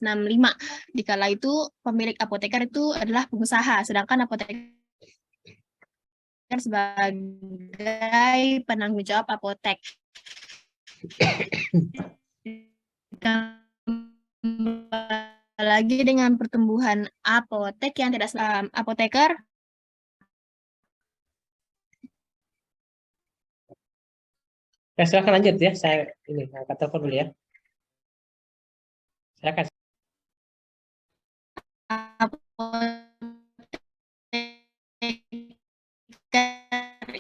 1965. Dikala itu pemilik apoteker itu adalah pengusaha, sedangkan apoteker sebagai penanggung jawab apotek. Lagi dengan pertumbuhan apotek yang tidak apoteker. Ya, silakan lanjut ya. Saya ini angkat telepon dulu ya. Silakan. Apoteker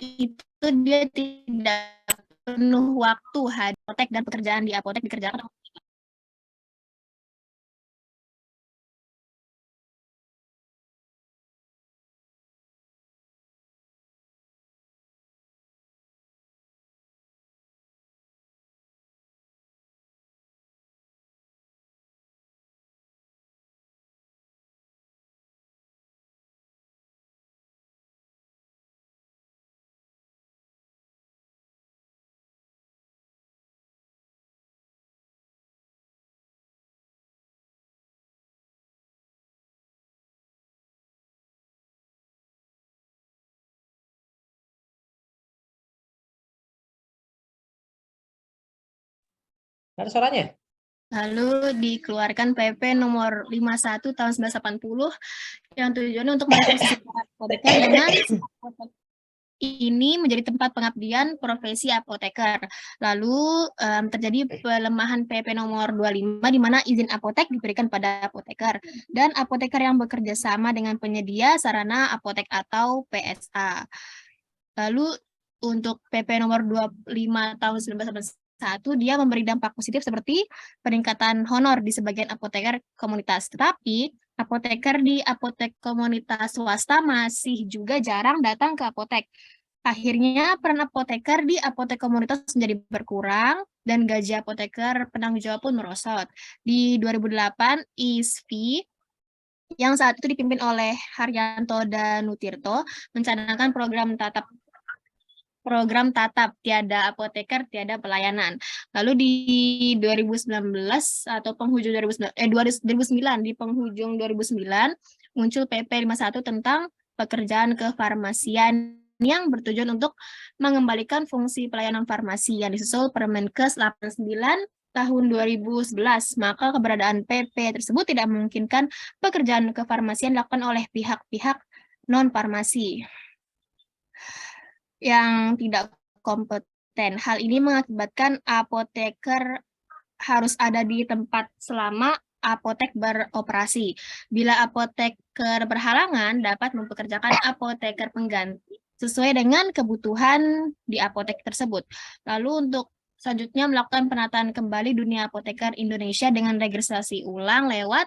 itu dia tidak penuh waktu apotek dan pekerjaan di apotek dikerjakan. Ada suaranya? Lalu dikeluarkan PP nomor 51 tahun 1980 yang tujuannya untuk memposisikan apoteker dengan ini menjadi tempat pengabdian profesi apoteker. Lalu terjadi pelemahan PP nomor 25 di mana izin apotek diberikan pada apoteker dan apoteker yang bekerja sama dengan penyedia sarana apotek atau PSA. Lalu untuk PP nomor 25 tahun 1991 dia memberi dampak positif seperti peningkatan honor di sebagian apoteker komunitas. Tetapi apoteker di apotek komunitas swasta masih juga jarang datang ke apotek. Akhirnya peran apoteker di apotek komunitas menjadi berkurang dan gaji apoteker penanggung jawab pun merosot. Di 2008 ISFI yang saat itu dipimpin oleh Haryanto dan Nutirto mencanangkan program tatap tiada apoteker tiada pelayanan. Lalu di 2019 atau penghujung 2009 di penghujung 2009 muncul PP 51 tentang pekerjaan kefarmasian yang bertujuan untuk mengembalikan fungsi pelayanan farmasi yang disusul Permenkes 89 tahun 2011. Maka keberadaan PP tersebut tidak memungkinkan pekerjaan kefarmasian dilakukan oleh pihak-pihak non-farmasi yang tidak kompeten. Hal ini mengakibatkan apoteker harus ada di tempat selama apotek beroperasi. Bila apoteker berhalangan, dapat mempekerjakan apoteker pengganti sesuai dengan kebutuhan di apotek tersebut. Lalu untuk selanjutnya melakukan penataan kembali dunia apoteker Indonesia dengan registrasi ulang lewat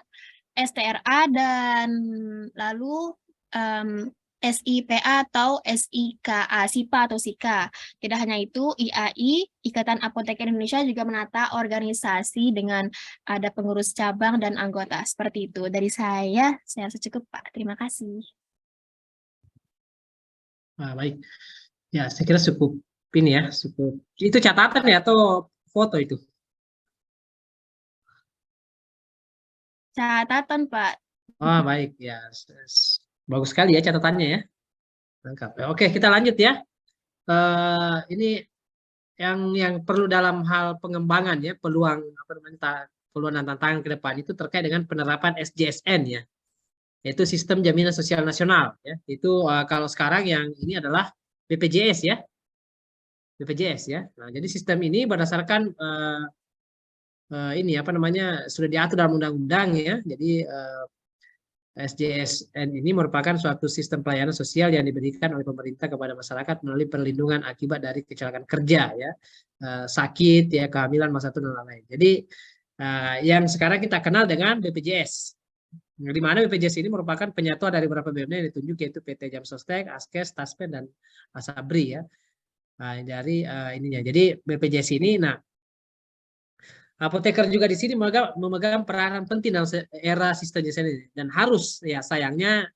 STRA dan lalu SIPA atau SIKA, SIPA atau SIKA. Tidak hanya itu, IAI, Ikatan Apoteker Indonesia juga menata organisasi dengan ada pengurus cabang dan anggota. Seperti itu. Dari saya rasa cukup, Pak. Terima kasih. Baik. Ya, saya kira cukup ini ya, cukup. Itu catatan ya atau foto itu? Catatan, Pak. Baik ya. Bagus sekali ya catatannya ya. Lengkap. Oke, kita lanjut ya. Ini yang perlu dalam hal pengembangan ya, peluang apa namanya, peluang dan tantangan ke depan itu terkait dengan penerapan SJSN ya, yaitu Sistem Jaminan Sosial Nasional ya. Itu kalau sekarang yang ini adalah BPJS ya. BPJS ya. Nah, jadi sistem ini berdasarkan ini apa namanya sudah diatur dalam undang-undang ya. Jadi SJSN ini merupakan suatu sistem pelayanan sosial yang diberikan oleh pemerintah kepada masyarakat melalui perlindungan akibat dari kecelakaan kerja ya, sakit ya, kehamilan, masa tua dan lain-lain. Jadi yang sekarang kita kenal dengan BPJS. Di mana BPJS ini merupakan penyatuan dari beberapa BUMN yang ditunjuk yaitu PT Jam Sostek, Askes, Taspen dan Asabri ya. Nah, dari ininya. Jadi BPJS ini, nah apoteker juga di sini memegang peranan penting dalam era sistem JSN ini dan harus ya sayangnya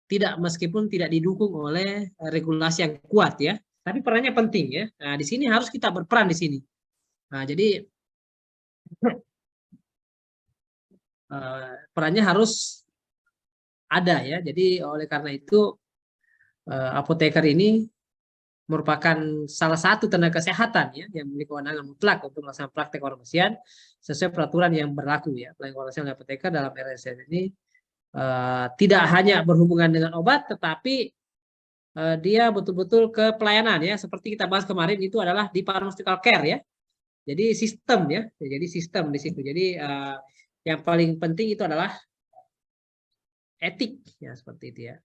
tidak meskipun tidak didukung oleh regulasi yang kuat ya, tapi perannya penting ya. Nah, di sini harus kita berperan di sini. Nah, jadi perannya harus ada ya. Jadi oleh karena itu apoteker ini merupakan salah satu tenaga kesehatan ya yang memiliki kewenangan mutlak untuk melaksanakan praktek kefarmasian sesuai peraturan yang berlaku ya. Pelayanan kefarmasian apoteker dalam RSN ini tidak hanya berhubungan dengan obat, tetapi dia betul-betul ke pelayanan ya. Seperti kita bahas kemarin itu adalah di pharmaceutical care ya. Jadi sistem ya. Jadi sistem di situ. Jadi yang paling penting itu adalah etik ya seperti itu ya.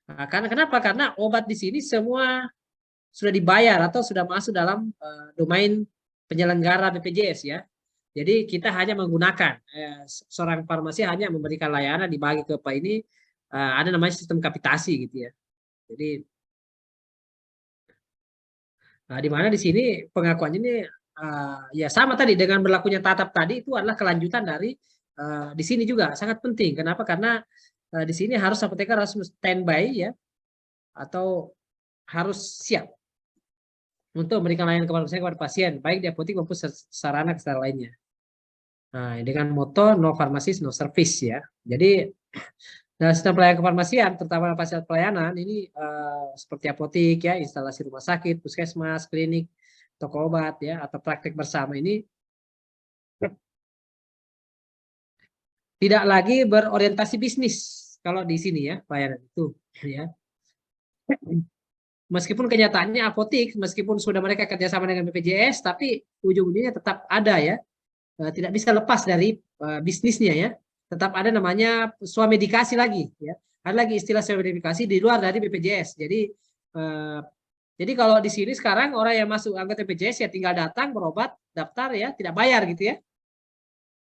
Nah, karena kenapa? Karena obat di sini semua sudah dibayar atau sudah masuk dalam domain penyelenggara BPJS ya. Jadi kita hanya menggunakan seorang farmasi hanya memberikan layanan dibagi ke apa ini ada namanya sistem kapitasi gitu ya. Jadi di mana di sini pengakuan ini ya sama tadi dengan berlakunya tatap tadi itu adalah kelanjutan dari di sini juga sangat penting. Kenapa? Karena di sini harus apoteker harus standby ya atau harus siap untuk memberikan layanan kepada pasien baik di apotek maupun sarana kesehatan lainnya. Nah, dengan moto no pharmacist no service ya. Jadi dalam sistem pelayanan kefarmasian terutama fasilitas pelayanan ini seperti apotek ya, instalasi rumah sakit, puskesmas, klinik, toko obat ya atau praktek bersama ini tidak lagi berorientasi bisnis kalau di sini ya pelayanan itu ya. Meskipun kenyataannya apotek meskipun sudah mereka kerjasama dengan BPJS tapi ujung-ujungnya tetap ada ya, tidak bisa lepas dari bisnisnya ya, tetap ada namanya swamedikasi lagi ya, ada lagi istilah swamedikasi di luar dari BPJS. Jadi kalau di sini sekarang orang yang masuk anggota BPJS ya tinggal datang berobat daftar ya tidak bayar gitu ya.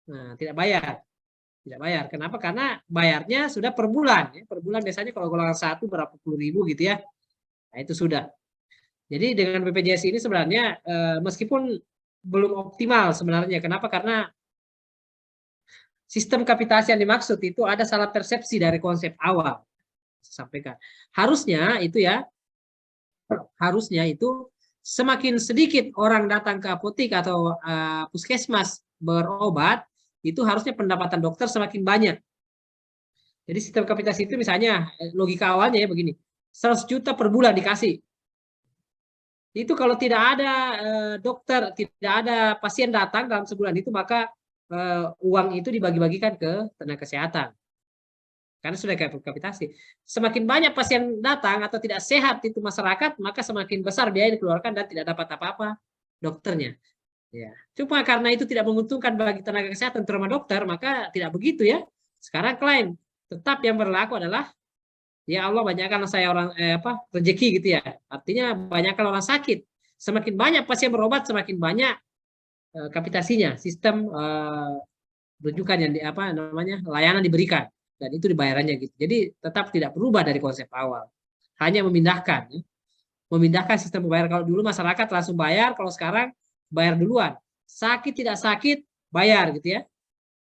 Nah, tidak bayar. Tidak bayar. Kenapa? Karena bayarnya sudah per bulan. Ya. Per bulan biasanya kalau golongan 1 berapa puluh ribu gitu ya. Nah itu sudah. Jadi dengan BPJS ini sebenarnya meskipun belum optimal sebenarnya. Kenapa? Karena sistem kapitasi yang dimaksud itu ada salah persepsi dari konsep awal. Sampaikan. Harusnya itu semakin sedikit orang datang ke apotek atau puskesmas berobat, itu harusnya pendapatan dokter semakin banyak. Jadi sistem kapitasi itu misalnya logika awalnya ya begini, 100 juta per bulan dikasih. Itu kalau tidak ada dokter, tidak ada pasien datang dalam sebulan itu, maka uang itu dibagi-bagikan ke tenaga kesehatan. Karena sudah kapitasi. Semakin banyak pasien datang atau tidak sehat itu masyarakat, maka semakin besar biaya dikeluarkan dan tidak dapat apa-apa dokternya. Ya. Cuma karena itu tidak menguntungkan bagi tenaga kesehatan terutama dokter, maka tidak begitu ya. Sekarang klaim tetap yang berlaku adalah ya Allah banyakkan saya orang rezeki gitu ya. Artinya banyakkan orang sakit. Semakin banyak pasien berobat, semakin banyak kapitasinya, sistem rujukan yang layanan diberikan dan itu dibayarannya gitu. Jadi tetap tidak berubah dari konsep awal. Hanya memindahkan ya. Memindahkan sistem pembayaran. Kalau dulu masyarakat langsung bayar, kalau sekarang bayar duluan. Sakit tidak sakit bayar gitu ya.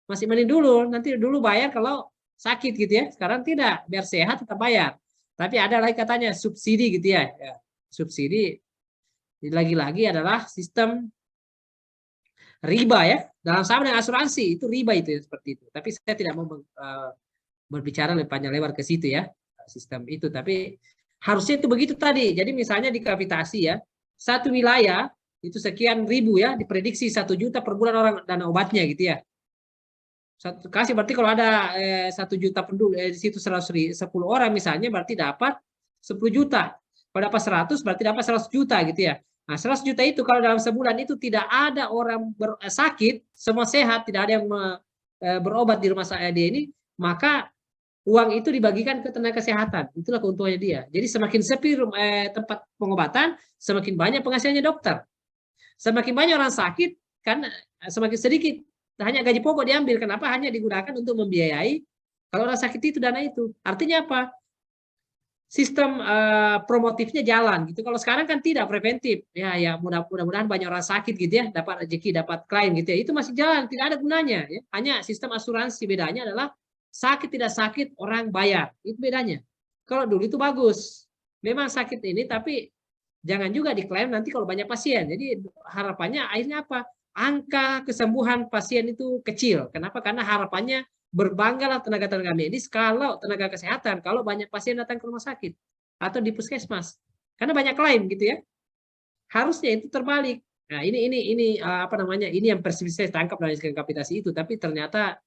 Masih mending dulu, nanti dulu bayar kalau sakit gitu ya. Sekarang tidak, biar sehat tetap bayar. Tapi ada lagi katanya subsidi gitu ya. Subsidi lagi-lagi adalah sistem riba ya. Dalam sama dengan asuransi itu riba itu ya, seperti itu. Tapi saya tidak mau berbicara lebih panjang lebar ke situ ya sistem itu. Tapi harusnya itu begitu tadi. Jadi misalnya di kapitasi ya, satu wilayah itu sekian ribu ya, diprediksi 1 juta per bulan orang dana obatnya gitu ya. Kasih berarti kalau ada 1 juta penduduk di situ 10 orang misalnya berarti dapat 10 juta. Kalau dapat 100 berarti dapat 100 juta gitu ya. Nah 100 juta itu kalau dalam sebulan itu tidak ada orang sakit, semua sehat, tidak ada yang berobat di rumah saya ini, maka uang itu dibagikan ke tenaga kesehatan. Itulah keuntungannya dia. Jadi semakin sepi tempat pengobatan, semakin banyak penghasilannya dokter. Semakin banyak orang sakit, kan semakin sedikit hanya gaji pokok diambil. Kenapa? Hanya digunakan untuk membiayai kalau orang sakit itu dana itu. Artinya apa? Sistem promotifnya jalan gitu. Kalau sekarang kan tidak preventif. Ya mudah-mudahan banyak orang sakit gitu ya, dapat rezeki, dapat klien gitu ya. Itu masih jalan, tidak ada gunanya ya. Hanya sistem asuransi bedanya adalah sakit tidak sakit orang bayar. Itu bedanya. Kalau dulu itu bagus. Memang sakit ini tapi jangan juga diklaim nanti kalau banyak pasien. Jadi harapannya akhirnya apa? angka kesembuhan pasien itu kecil. Kenapa? Karena harapannya berbanggalah tenaga-tenaga medis kalau tenaga kesehatan, kalau banyak pasien datang ke rumah sakit atau di puskesmas. Karena banyak klaim gitu ya. Harusnya itu terbalik. Nah, ini apa namanya? Ini yang persis saya tangkap dari kapitasi itu, tapi ternyata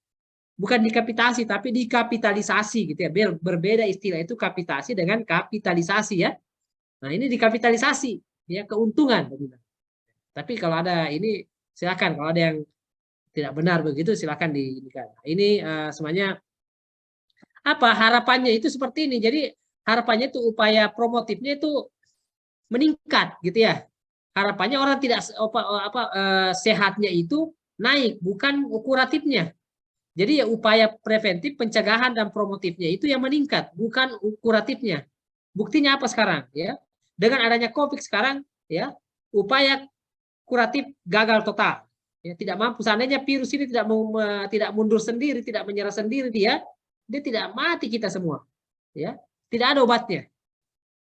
bukan dikapitasi tapi dikapitalisasi gitu ya. Berbeda istilah itu kapitasi dengan kapitalisasi ya. Nah, ini dikapitalisasi ya, keuntungan. Tapi kalau ada ini silakan, kalau ada yang tidak benar begitu silakan diinikan. Ini semuanya apa harapannya itu seperti ini. Jadi harapannya itu upaya promotifnya itu meningkat gitu ya. Harapannya orang tidak sehatnya itu naik, bukan kuratifnya. Jadi ya upaya preventif, pencegahan dan promotifnya itu yang meningkat, bukan kuratifnya. Buktinya apa sekarang ya? Dengan adanya Covid sekarang ya, upaya kuratif gagal total. Ya, tidak mampu. Seandainya virus ini tidak mundur sendiri, tidak menyerah sendiri, dia tidak mati kita semua. Ya, tidak ada obatnya.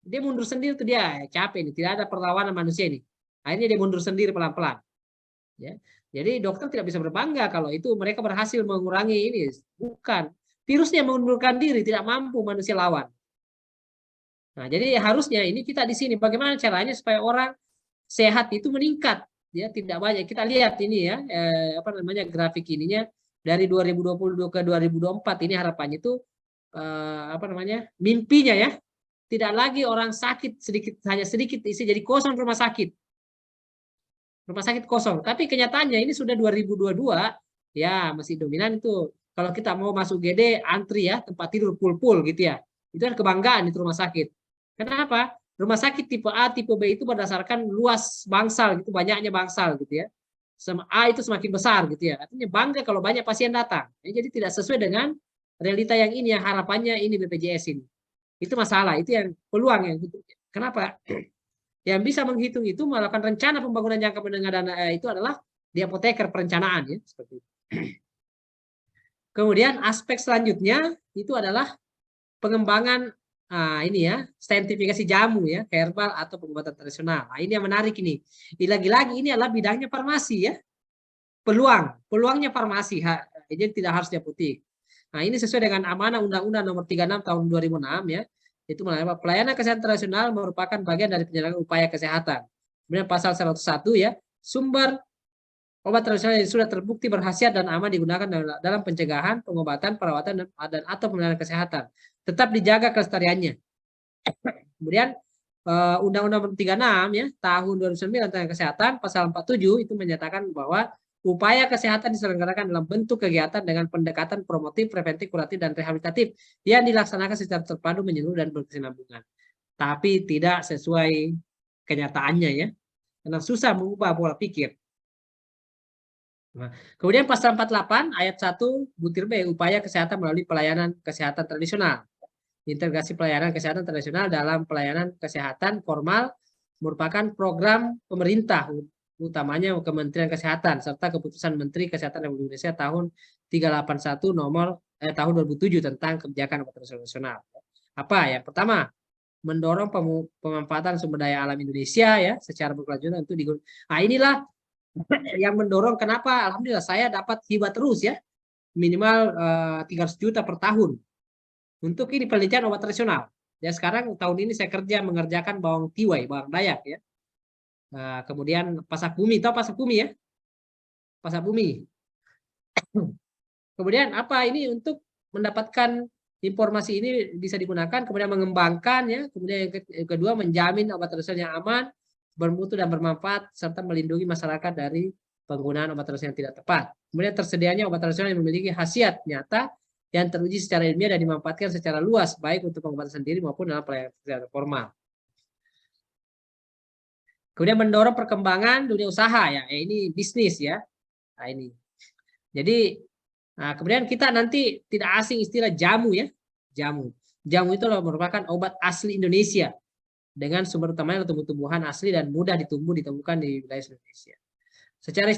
Dia mundur sendiri tuh, dia capek ini, tidak ada perlawanan manusia ini. Akhirnya dia mundur sendiri pelan-pelan. Ya. Jadi dokter tidak bisa berbangga kalau itu mereka berhasil mengurangi ini. Bukan. Virusnya mengundurkan diri, tidak mampu manusia lawan. Nah, jadi harusnya ini kita di sini bagaimana caranya supaya orang sehat itu meningkat. Ya, tidak banyak. Kita lihat ini ya, apa namanya grafik ininya dari 2022 ke 2024 ini harapannya itu apa namanya? Mimpinya ya. Tidak lagi orang sakit sedikit, hanya sedikit isi jadi kosong rumah sakit. Rumah sakit kosong. Tapi kenyataannya ini sudah 2022 ya masih dominan itu. Kalau kita mau masuk GD antri ya, tempat tidur full gitu ya. Itu kan kebanggaan itu rumah sakit. Kenapa? Rumah sakit tipe A, tipe B itu berdasarkan luas bangsal gitu, banyaknya bangsal gitu ya. A itu semakin besar gitu ya. Artinya bangga kalau banyak pasien datang. Ya, jadi tidak sesuai dengan realita yang ini, yang harapannya ini BPJS ini. Itu masalah, itu yang peluang yang gitu. Kenapa? Yang bisa menghitung itu melakukan rencana pembangunan jangka menengah dan itu adalah di apoteker perencanaan ya seperti itu. Kemudian aspek selanjutnya itu adalah pengembangan ini ya, saintifikasi jamu ya, herbal atau pengobatan tradisional. Nah, ini yang menarik ini. Lagi-lagi ini adalah bidangnya farmasi ya. Peluangnya farmasi, jadi tidak harus di apotek. Nah, ini sesuai dengan amanah Undang-Undang Nomor 36 Tahun 2006 ya. Itu pelayanan kesehatan tradisional merupakan bagian dari penyelenggaraan upaya kesehatan. Kemudian pasal 101 ya, sumber obat tradisional yang sudah terbukti berkhasiat dan aman digunakan dalam pencegahan, pengobatan, perawatan dan atau pelayanan kesehatan. Tetap dijaga kelestariannya. Kemudian Undang-Undang 36 ya tahun 2009 tentang kesehatan pasal 47 itu menyatakan bahwa upaya kesehatan diselenggarakan dalam bentuk kegiatan dengan pendekatan promotif, preventif, kuratif, dan rehabilitatif yang dilaksanakan secara terpadu, menyeluruh, dan berkesinambungan. Tapi tidak sesuai kenyataannya ya, karena susah mengubah pola pikir. Nah, kemudian pasal 48 ayat 1 butir B, upaya kesehatan melalui pelayanan kesehatan tradisional. Integrasi pelayanan kesehatan tradisional dalam pelayanan kesehatan formal merupakan program pemerintah, utamanya Kementerian Kesehatan, serta keputusan Menteri Kesehatan Republik Indonesia tahun 381 nomor tahun 2007 tentang kebijakan obat tradisional. Apa ya? Pertama, mendorong pemanfaatan sumber daya alam Indonesia ya secara berkelanjutan untuk digunakan. Nah, inilah yang mendorong kenapa alhamdulillah saya dapat hibah terus ya, minimal 300 juta per tahun untuk ini penelitian obat tradisional. Ya sekarang tahun ini saya kerja mengerjakan bawang tiwai, bawang dayak ya. Kemudian pasak bumi, tahu pasak bumi ya? Pasak bumi. Kemudian apa ini untuk mendapatkan informasi ini bisa digunakan, kemudian mengembangkan ya, kemudian yang kedua menjamin obat tradisional yang aman, bermutu dan bermanfaat serta melindungi masyarakat dari penggunaan obat tradisional yang tidak tepat. Kemudian tersedianya obat tradisional yang memiliki khasiat nyata yang teruji secara ilmiah dan dimanfaatkan secara luas baik untuk pengobatan sendiri maupun dalam pelayanan kesehatan formal. Kemudian mendorong perkembangan dunia usaha ya, ini bisnis ya. Nah, ini. Jadi kemudian kita nanti tidak asing istilah jamu ya. Jamu. Jamu itu merupakan obat asli Indonesia dengan sumber utamanya tumbuh-tumbuhan asli dan mudah ditemukan di wilayah Indonesia. Secara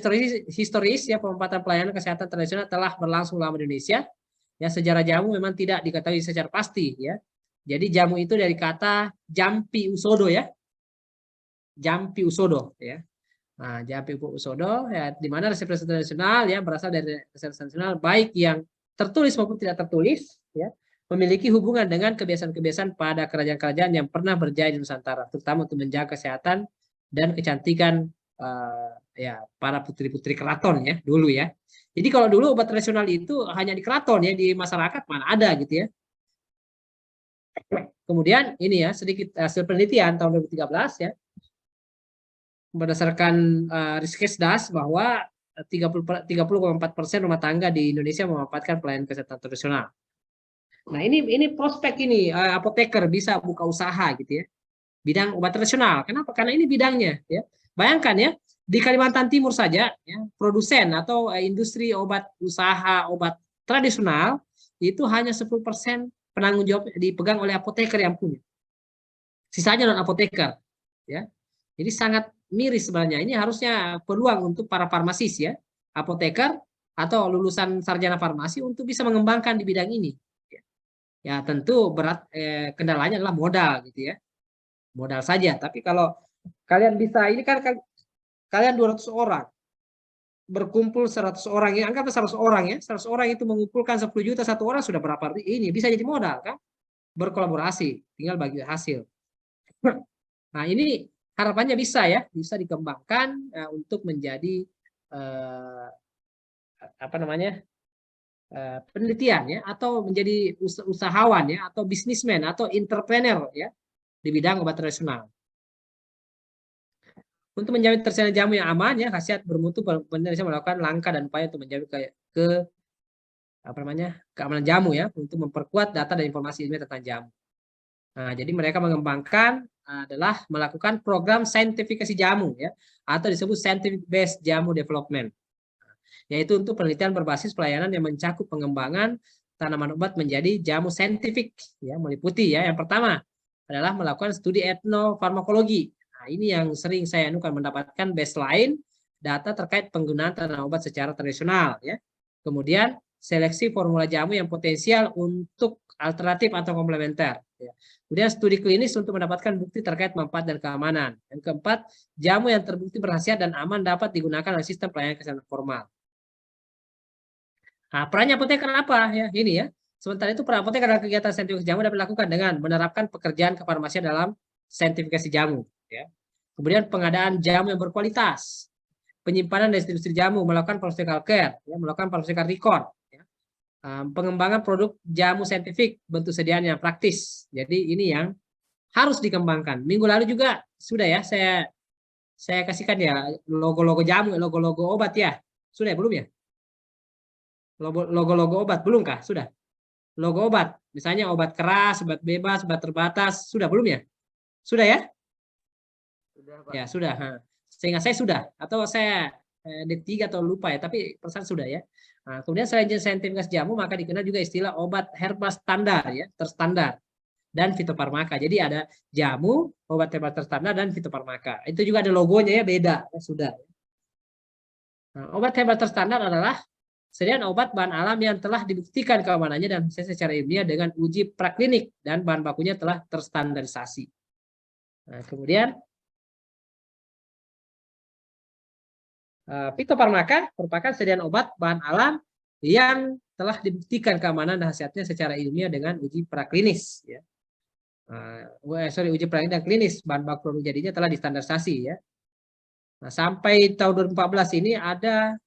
historis ya pemanfaatan pelayanan kesehatan tradisional telah berlangsung lama di Indonesia. Ya sejarah jamu memang tidak diketahui secara pasti ya. Jadi jamu itu dari kata jampi usodo ya. Jampi usodo ya. Nah, JAP Pupuk Usodo ya, di mana resep tradisional ya berasal dari resep tradisional baik yang tertulis maupun tidak tertulis ya, memiliki hubungan dengan kebiasaan-kebiasaan pada kerajaan-kerajaan yang pernah berjaya di Nusantara, terutama untuk menjaga kesehatan dan kecantikan ya para putri-putri keraton ya dulu ya. Jadi kalau dulu obat tradisional itu hanya di keraton ya, di masyarakat mana ada gitu ya. Kemudian ini ya sedikit hasil penelitian tahun 2013 ya, berdasarkan Riskesdas bahwa 30,4% rumah tangga di Indonesia memanfaatkan pelayanan kesehatan tradisional. Nah ini prospek ini apoteker bisa buka usaha gitu ya, bidang obat tradisional. Kenapa? Karena ini bidangnya ya. Bayangkan ya, di Kalimantan Timur saja ya, produsen atau industri obat usaha obat tradisional itu hanya 10% penanggung jawab dipegang oleh apoteker yang punya. Sisanya non apoteker ya. Jadi sangat miris sebenarnya. Ini harusnya peluang untuk para farmasis ya, apoteker atau lulusan sarjana farmasi untuk bisa mengembangkan di bidang ini. Ya tentu berat kendalanya adalah modal gitu ya. Modal saja. Tapi kalau kalian bisa, ini kan kalian 200 orang berkumpul 100 orang ya, anggaplah 100 orang ya. 100 orang itu mengumpulkan 10 juta satu orang sudah berapa ini bisa jadi modal kan? Berkolaborasi, tinggal bagi hasil. Nah, ini harapannya bisa ya, bisa dikembangkan untuk menjadi apa namanya? Penelitian ya, atau menjadi usahawan ya, atau bisnismen atau entrepreneur ya di bidang obat tradisional. Untuk menjamin tersediaan jamu yang aman ya, khasiat bermutu, Indonesia melakukan langkah dan upaya untuk menjamin apa namanya, keamanan jamu ya, untuk memperkuat data dan informasi ilmiah tentang jamu. Nah, jadi mereka mengembangkan adalah melakukan program saintifikasi jamu ya, atau disebut scientific based jamu development, yaitu untuk penelitian berbasis pelayanan yang mencakup pengembangan tanaman obat menjadi jamu saintifik ya, meliputi ya, yang pertama adalah melakukan studi etnofarmakologi. Nah, ini yang sering saya anukan, mendapatkan baseline data terkait penggunaan tanaman obat secara tradisional ya. Kemudian seleksi formula jamu yang potensial untuk alternatif atau komplementer ya. Kemudian studi klinis untuk mendapatkan bukti terkait manfaat dan keamanan. Yang keempat, jamu yang terbukti berkhasiat dan aman dapat digunakan oleh sistem pelayanan kesehatan formal. Nah, perannya apoteker apa ya? Ini ya. Sementara itu peran apoteker dalam kegiatan saintifikasi jamu dapat dilakukan dengan menerapkan pekerjaan kefarmasian dalam saintifikasi jamu ya. Kemudian pengadaan jamu yang berkualitas, penyimpanan dan distribusi jamu, melakukan pharmaceutical care ya, melakukan pharmaceutical record ya. Pengembangan produk jamu saintifik, bentuk sediaan yang praktis. Jadi ini yang harus dikembangkan. Minggu lalu juga sudah ya saya kasihkan ya logo-logo jamu, logo-logo obat ya. Sudah ya, belum ya? Logo-logo obat belum kah? Sudah. Logo obat, misalnya obat keras, obat bebas, obat terbatas, sudah belum ya? Sudah ya? Sudah, Pak. Ya, sudah. Sehingga saya sudah, atau saya D3 atau lupa ya, tapi persen sudah ya. Nah, kemudian selain saintifikasi jamu, maka dikenal juga istilah obat herbal standar ya, terstandar, dan fitofarmaka. Jadi ada jamu, obat herbal terstandar, dan fitofarmaka. Itu juga ada logonya ya, beda. Ya, sudah. Nah, obat herbal terstandar adalah sediaan obat bahan alam yang telah dibuktikan keamanannya dan secara ilmiah dengan uji praklinik dan bahan bakunya telah terstandarisasi. Nah, kemudian fitofarmaka merupakan sediaan obat bahan alam yang telah dibuktikan keamanan dan khasiatnya secara ilmiah dengan uji praklinis ya. Uji praklinis dan klinis, bahan baku produk jadinya telah distandarisasi ya. Nah, sampai tahun 2014 ini ada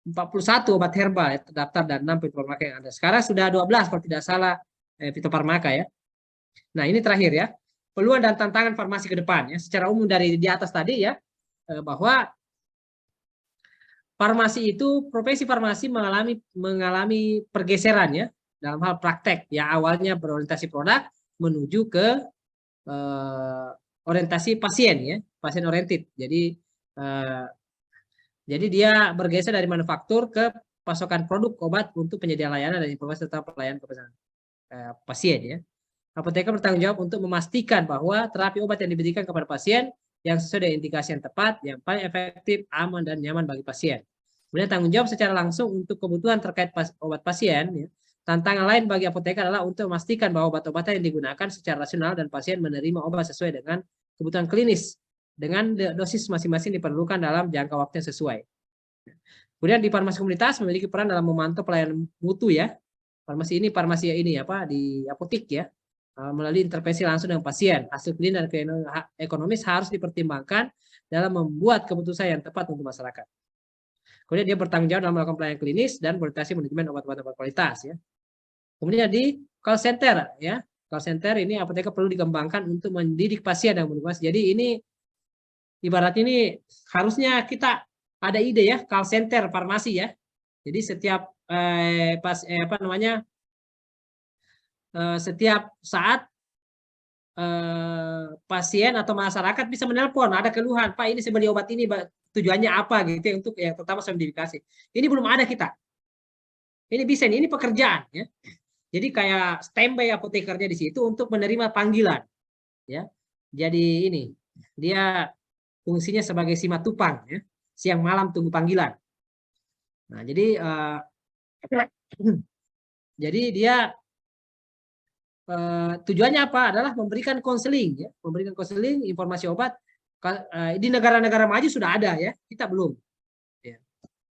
41 obat herbal ya, terdaftar dan 6 fitofarmaka yang ada. Sekarang sudah 12 kalau tidak salah fitofarmaka ya. Nah, ini terakhir ya. Peluang dan tantangan farmasi ke depan ya. Secara umum dari di atas tadi ya, bahwa farmasi itu, profesi farmasi mengalami pergeseran ya dalam hal praktek yang awalnya berorientasi produk menuju ke orientasi pasien ya, pasien oriented. Jadi dia bergeser dari manufaktur ke pasokan produk obat untuk penyedia layanan dan informasi tentang pelayanan kepada pasien ya. Apoteker bertanggung jawab untuk memastikan bahwa terapi obat yang diberikan kepada pasien yang sesuai dengan indikasi yang tepat, yang paling efektif, aman dan nyaman bagi pasien. Kemudian tanggung jawab secara langsung untuk kebutuhan terkait obat pasien ya. Tantangan lain bagi apoteker adalah untuk memastikan bahwa obat-obatan yang digunakan secara rasional dan pasien menerima obat sesuai dengan kebutuhan klinis dengan dosis masing-masing diperlukan dalam jangka waktu yang sesuai. Kemudian di farmasi komunitas memiliki peran dalam memantau pelayanan mutu ya. Farmasi ini di apotik ya. Melalui intervensi langsung dengan pasien. Hasil klinis dan ekonomis harus dipertimbangkan dalam membuat keputusan yang tepat untuk masyarakat. Kemudian dia bertanggung jawab dalam melakukan pelayanan klinis dan koordinasi manajemen obat-obatan berkualitas ya. Kemudian di call center ya. Call center ini apoteker perlu dikembangkan untuk mendidik pasien yang berkualitas. Jadi ini ibaratnya ini harusnya kita ada ide ya, call center farmasi ya. Jadi setiap setiap saat pasien atau masyarakat bisa menelpon, ada keluhan, Pak ini saya beli obat ini, tujuannya apa gitu ya, untuk yang pertama sertifikasi. Ini belum ada kita. Ini bisa ini pekerjaan ya. Jadi kayak standby apotekernya di situ untuk menerima panggilan ya. Jadi ini dia fungsinya sebagai simatupang ya. Siang malam tunggu panggilan. Nah, jadi dia tujuannya apa? Adalah memberikan konseling ya, memberikan konseling, informasi obat. Di negara-negara maju sudah ada ya, kita belum. Ya.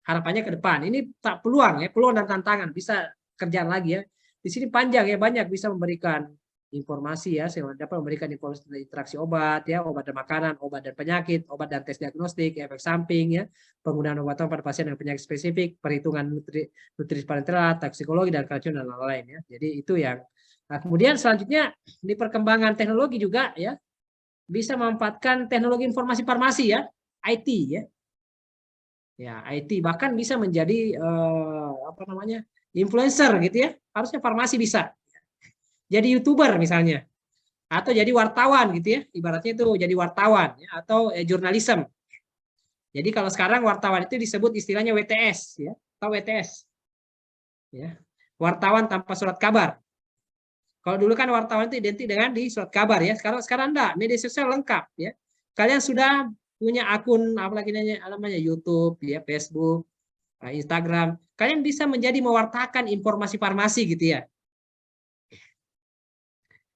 Harapannya ke depan. Ini tak peluang ya, peluang dan tantangan, bisa kerjaan lagi ya. Di sini panjang ya, banyak bisa memberikan informasi ya, saya dapat memberikan informasi tentang interaksi obat ya, obat dan makanan, obat dan penyakit, obat dan tes diagnostik, efek samping ya, penggunaan obat pada pasien dengan penyakit spesifik, perhitungan nutrisi parenteral, toksikologi dan keracunan dan lain-lain ya. Jadi itu yang kemudian selanjutnya di perkembangan teknologi juga ya, bisa memanfaatkan teknologi informasi farmasi ya, IT ya. Ya, IT bahkan bisa menjadi influencer gitu ya. Harusnya farmasi bisa. Jadi YouTuber misalnya, atau jadi wartawan gitu ya, ibaratnya itu jadi wartawan ya, atau jurnalisme. Jadi kalau sekarang wartawan itu disebut istilahnya WTS ya, atau WTS ya, wartawan tanpa surat kabar. Kalau dulu kan wartawan itu identik dengan di surat kabar ya, sekarang enggak, media sosial lengkap ya. Kalian sudah punya akun apalagi namanya YouTube ya, Facebook, Instagram, kalian bisa menjadi mewartakan informasi farmasi gitu ya.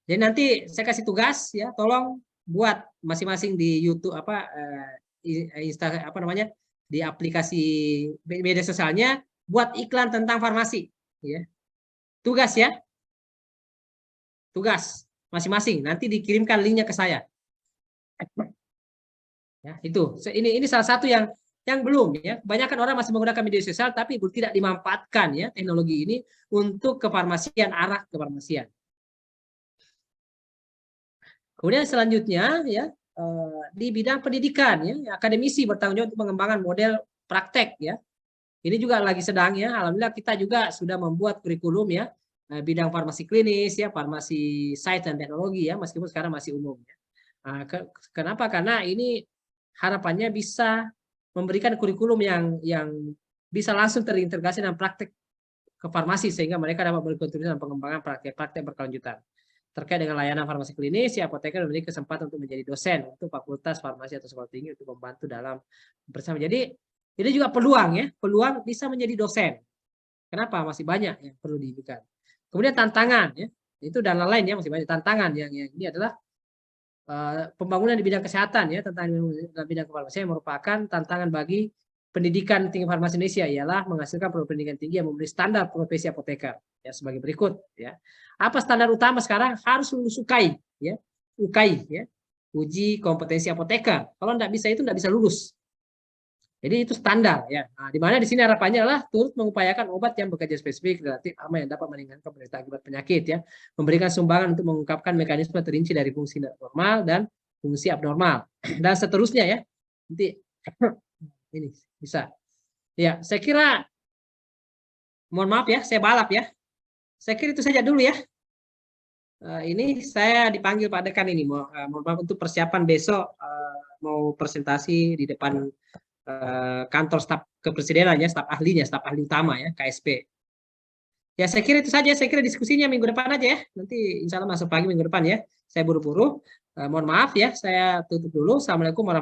Jadi nanti saya kasih tugas ya, tolong buat masing-masing di YouTube di aplikasi media sosialnya buat iklan tentang farmasi ya. Tugas ya. Tugas masing-masing nanti dikirimkan linknya ke saya. Ya, itu. Ini salah satu yang belum ya. Kebanyakan orang masih menggunakan media sosial tapi tidak dimanfaatkan ya teknologi ini untuk kefarmasian, arah kefarmasian. Kemudian selanjutnya ya di bidang pendidikan ya, akademisi bertanggung jawab untuk pengembangan model praktek ya. Ini juga lagi sedang ya, alhamdulillah kita juga sudah membuat kurikulum ya bidang farmasi klinis ya, farmasi sains dan teknologi ya, meskipun sekarang masih umum ya. Kenapa? Karena ini harapannya bisa memberikan kurikulum yang bisa langsung terintegrasi dengan praktek ke farmasi sehingga mereka dapat berkontribusi dalam pengembangan praktek berkelanjutan. Terkait dengan layanan farmasi klinis, si apoteker memiliki kesempatan untuk menjadi dosen untuk fakultas farmasi atau sekolah tinggi untuk membantu dalam bersama. Jadi ini juga peluang ya, peluang bisa menjadi dosen. Kenapa? Masih banyak yang perlu diberikan. Kemudian tantangan ya, itu dan lain-lain ya, masih banyak tantangan yang ini adalah pembangunan di bidang kesehatan ya, tantangan dalam bidang kefarmasian yang merupakan tantangan bagi pendidikan tinggi farmasi Indonesia ialah menghasilkan pendidikan tinggi yang memenuhi standar profesi apoteker ya, sebagai berikut ya. Apa standar utama sekarang? Harus lulus UKAI ya. UKAI ya. Uji kompetensi apoteker. Kalau enggak bisa itu enggak bisa lulus. Jadi itu standar ya. Nah, di mana di sini harapannya adalah turut mengupayakan obat yang bekerja spesifik relatif aman yang dapat meningkatkan penderita akibat penyakit ya. Memberikan sumbangan untuk mengungkapkan mekanisme terinci dari fungsi normal dan fungsi abnormal dan seterusnya ya. Nanti ini bisa. Ya, saya kira mohon maaf ya, saya balap ya. Saya kira itu saja dulu ya. Ini saya dipanggil Pak Dekan ini, mohon maaf untuk persiapan besok mau presentasi di depan kantor staf kepresidenan ya, staf ahlinya, staf ahli utama ya, KSP. Ya saya kira itu saja, saya kira diskusinya minggu depan aja ya, nanti insya Allah masuk pagi minggu depan ya. Saya buru-buru, mohon maaf ya, saya tutup dulu. Assalamualaikum warahmatullahi wabarakatuh.